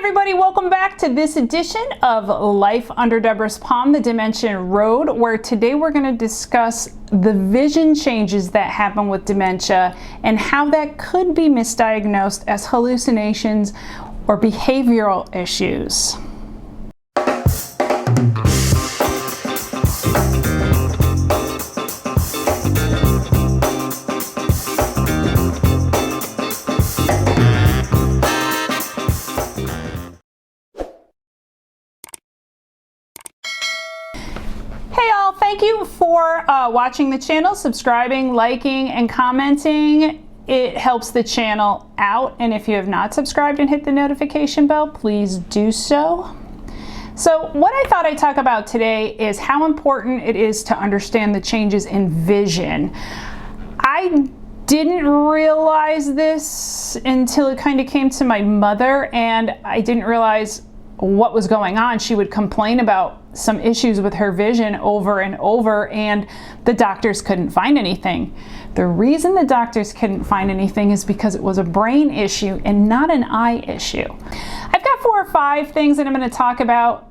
Everybody, welcome back to this edition of Life Under Deborah's Palm, the Dementia Road, where today we're going to discuss the vision changes that happen with dementia and how that could be misdiagnosed as hallucinations or behavioral issues. Thank you for watching the channel, subscribing, liking, and commenting. It helps the channel out, and if you have not subscribed and hit the notification bell, please do so. So what I thought I'd talk about today is how important it is to understand the changes in vision. I didn't realize this until it kind of came to my mother, and I didn't realize what was going on. She would complain about some issues with her vision over and over, and the doctors couldn't find anything. The reason the doctors couldn't find anything is because it was a brain issue and not an eye issue. I've got 4 or 5 things that I'm going to talk about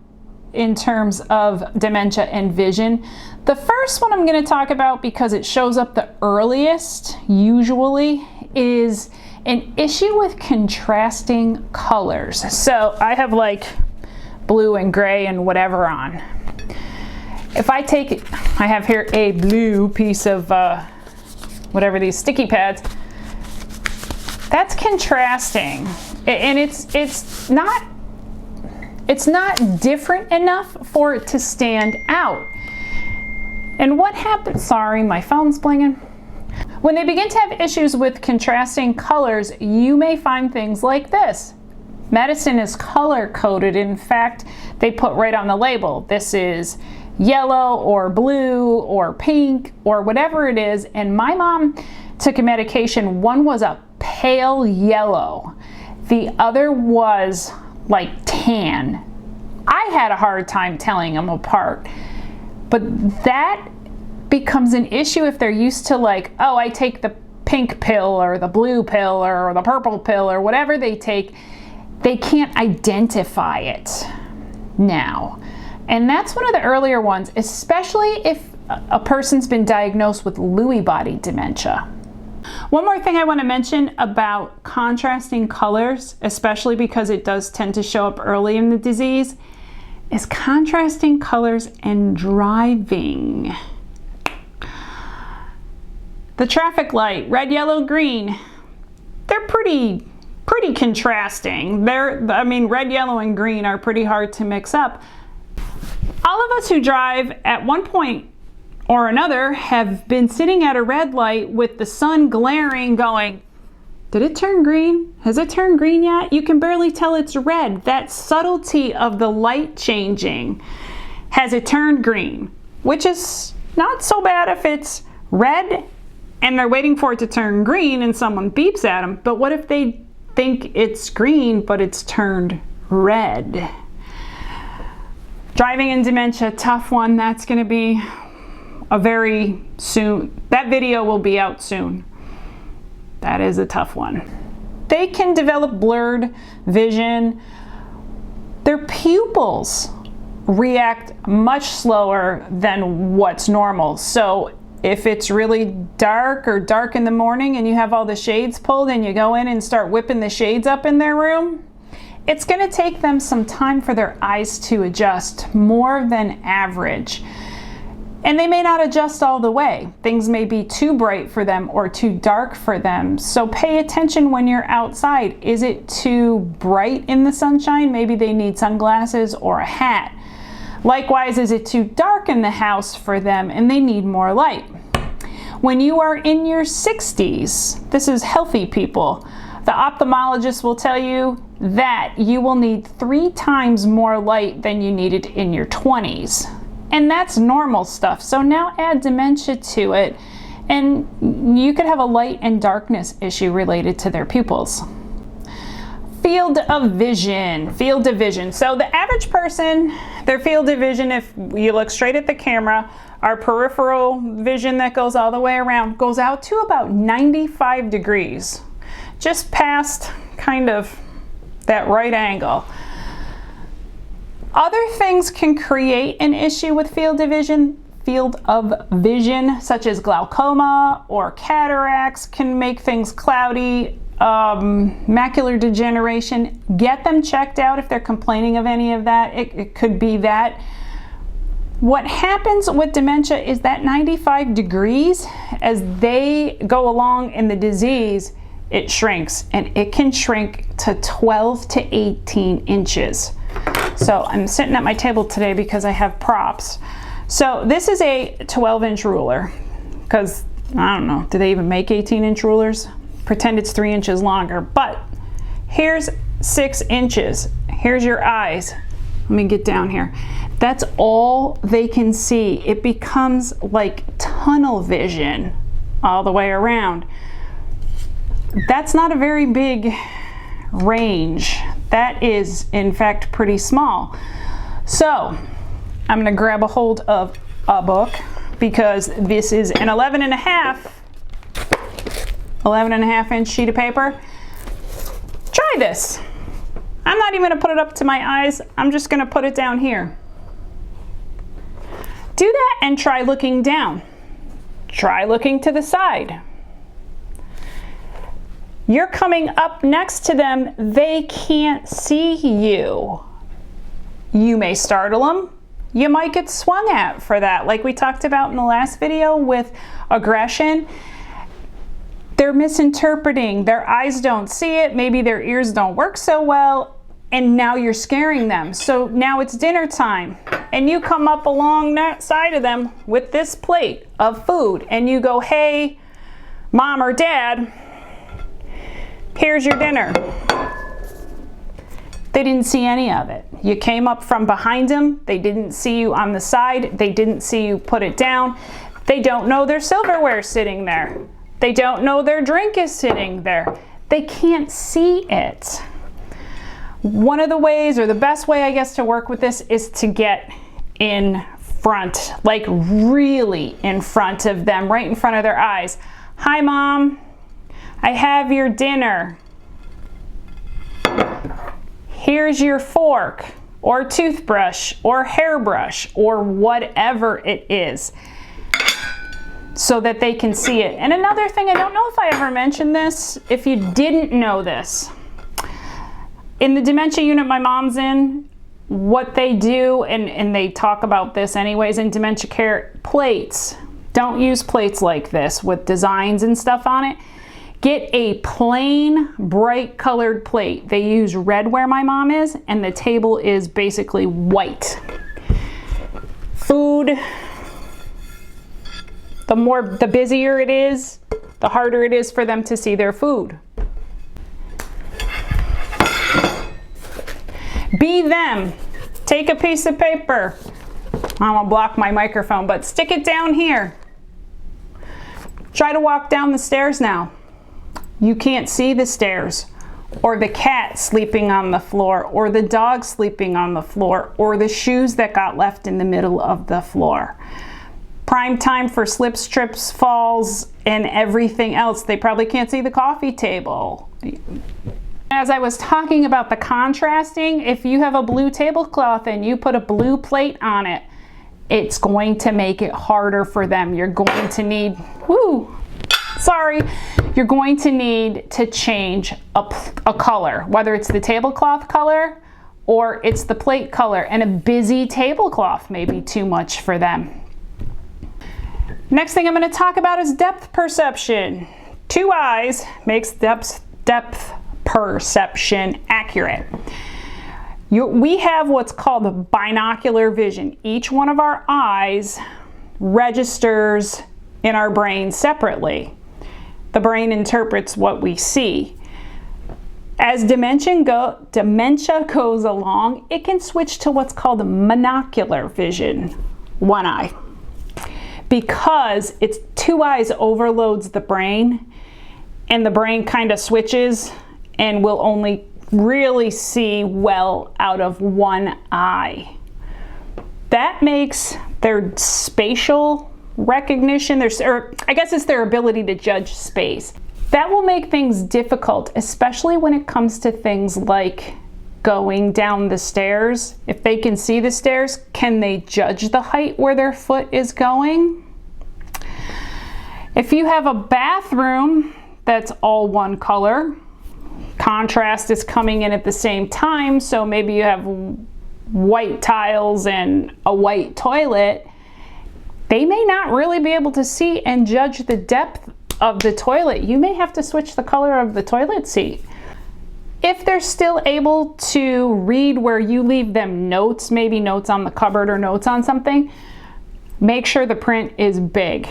in terms of dementia and vision. The first one I'm going to talk about, because it shows up the earliest usually, is an issue with contrasting colors. So I have like blue and gray and whatever on. If I take it, I have here a blue piece of whatever, these sticky pads. That's contrasting, and it's not different enough for it to stand out. And what happens? Sorry, my phone's blinging. When they begin to have issues with contrasting colors, you may find things like this. Medicine is color coded. In fact, they put right on the label, this is yellow or blue or pink or whatever it is. And my mom took a medication. One was a pale yellow. The other was like tan. I had a hard time telling them apart. But that becomes an issue if they're used to, like, oh, I take the pink pill or the blue pill or the purple pill or whatever they take. They can't identify it now. And that's one of the earlier ones, especially if a person's been diagnosed with Lewy body dementia. One more thing I want to mention about contrasting colors, especially because it does tend to show up early in the disease, is contrasting colors and driving. The traffic light, red, yellow, green, they're pretty contrasting. Red, yellow, and green are pretty hard to mix up. All of us who drive at one point or another have been sitting at a red light with the sun glaring going, did it turn green? Has it turned green yet? You can barely tell it's red. That subtlety of the light changing. Has it turned green? Which is not so bad if it's red and they're waiting for it to turn green and someone beeps at them. But what if they think it's green but it's turned red? Driving in dementia, tough one. That's going to be a very soon. That video will be out soon. That is a tough one. They can develop blurred vision. Their pupils react much slower than what's normal. So if it's really dark or dark in the morning and you have all the shades pulled and you go in and start whipping the shades up in their room, it's going to take them some time for their eyes to adjust, more than average. And they may not adjust all the way. Things may be too bright for them or too dark for them. So pay attention when you're outside. Is it too bright in the sunshine? Maybe they need sunglasses or a hat. Likewise, is it too dark in the house for them and they need more light? When you are in your 60s, this is healthy people, the ophthalmologist will tell you that you will need 3 times more light than you needed in your 20s. And that's normal stuff. So now add dementia to it, and you could have a light and darkness issue related to their pupils. Field of vision. So the average person, their field of vision, if you look straight at the camera, our peripheral vision that goes all the way around goes out to about 95 degrees. Just past kind of that right angle. Other things can create an issue with field of vision, such as glaucoma or cataracts, can make things cloudy, macular degeneration. Get them checked out if they're complaining of any of that. It could be that. What happens with dementia is that 95 degrees, as they go along in the disease, it shrinks, and it can shrink to 12 to 18 inches. So I'm sitting at my table today because I have props. So this is a 12-inch ruler, because I don't know, do they even make 18-inch rulers? Pretend it's 3 inches longer, but here's 6 inches. Here's your eyes. Let me get down here. That's all they can see. It becomes like tunnel vision all the way around. That's not a very big range. That is, in fact, pretty small. So I'm gonna grab a hold of a book, because this is an 11 and a half inch sheet of paper. Try this. I'm not even gonna put it up to my eyes. I'm just gonna put it down here. Do that and try looking down. Try looking to the side. You're coming up next to them. They can't see you. You may startle them. You might get swung at for that, like we talked about in the last video with aggression. They're misinterpreting. Their eyes don't see it. Maybe their ears don't work so well, and now you're scaring them. So now it's dinner time, and you come up along that side of them with this plate of food, and you go, "Hey, Mom or Dad, here's your dinner." They didn't see any of it. You came up from behind them. They didn't see you on the side. They didn't see you put it down. They don't know their silverware sitting there. They don't know their drink is sitting there. They can't see it. One of the ways, or the best way, I guess, to work with this is to get in front, like really in front of them, right in front of their eyes. "Hi, Mom. I have your dinner. Here's your fork or toothbrush or hairbrush," or whatever it is, so that they can see it. And another thing, I don't know if I ever mentioned this, if you didn't know this, in the dementia unit my mom's in, what they do, and they talk about this anyways in dementia care, plates. Don't use plates like this with designs and stuff on it. Get a plain, bright colored plate. They use red where my mom is, and the table is basically white. Food, the busier it is, the harder it is for them to see their food. Be them. Take a piece of paper. I'm gonna block my microphone, but stick it down here. Try to walk down the stairs now. You can't see the stairs, or the cat sleeping on the floor, or the dog sleeping on the floor, or the shoes that got left in the middle of the floor. Prime time for slips, trips, falls, and everything else. They probably can't see the coffee table. As I was talking about the contrasting, if you have a blue tablecloth and you put a blue plate on it, it's going to make it harder for them. You're going to need, you're going to need to change a color, whether it's the tablecloth color or it's the plate color, and a busy tablecloth may be too much for them. Next thing I'm going to talk about is depth perception. 2 eyes makes depth perception accurate. We have what's called binocular vision. Each one of our eyes registers in our brain separately. The brain interprets what we see. As dementia goes along, it can switch to what's called monocular vision, 1 eye. Because it's 2 eyes overloads the brain, and the brain kind of switches and will only really see well out of 1 eye. That makes their spatial recognition, I guess it's their ability to judge space. That will make things difficult, especially when it comes to things like going down the stairs. If they can see the stairs, can they judge the height where their foot is going? If you have a bathroom that's all one color, contrast is coming in at the same time, so maybe you have white tiles and a white toilet, they may not really be able to see and judge the depth of the toilet. You may have to switch the color of the toilet seat. If they're still able to read where you leave them notes, maybe notes on the cupboard or notes on something, make sure the print is big.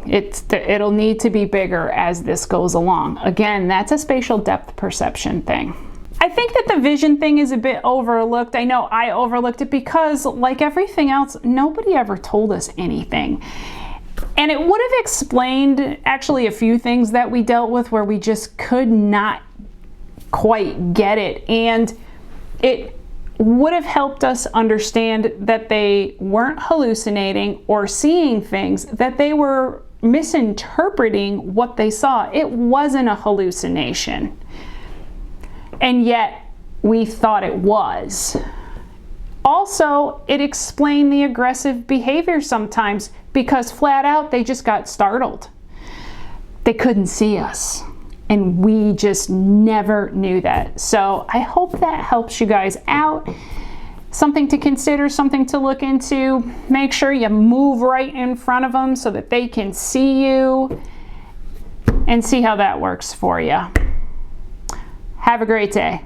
It'll need to be bigger as this goes along. Again, that's a spatial depth perception thing. I think that the vision thing is a bit overlooked. I know I overlooked it because, like everything else, nobody ever told us anything. And it would have explained actually a few things that we dealt with where we just could not quite get it. And it would have helped us understand that they weren't hallucinating or seeing things, that they were misinterpreting what they saw. It wasn't a hallucination. And yet we thought it was. Also, it explained the aggressive behavior sometimes because flat out they just got startled. They couldn't see us. And we just never knew that. So I hope that helps you guys out. Something to consider, something to look into. Make sure you move right in front of them so that they can see you and see how that works for you. Have a great day.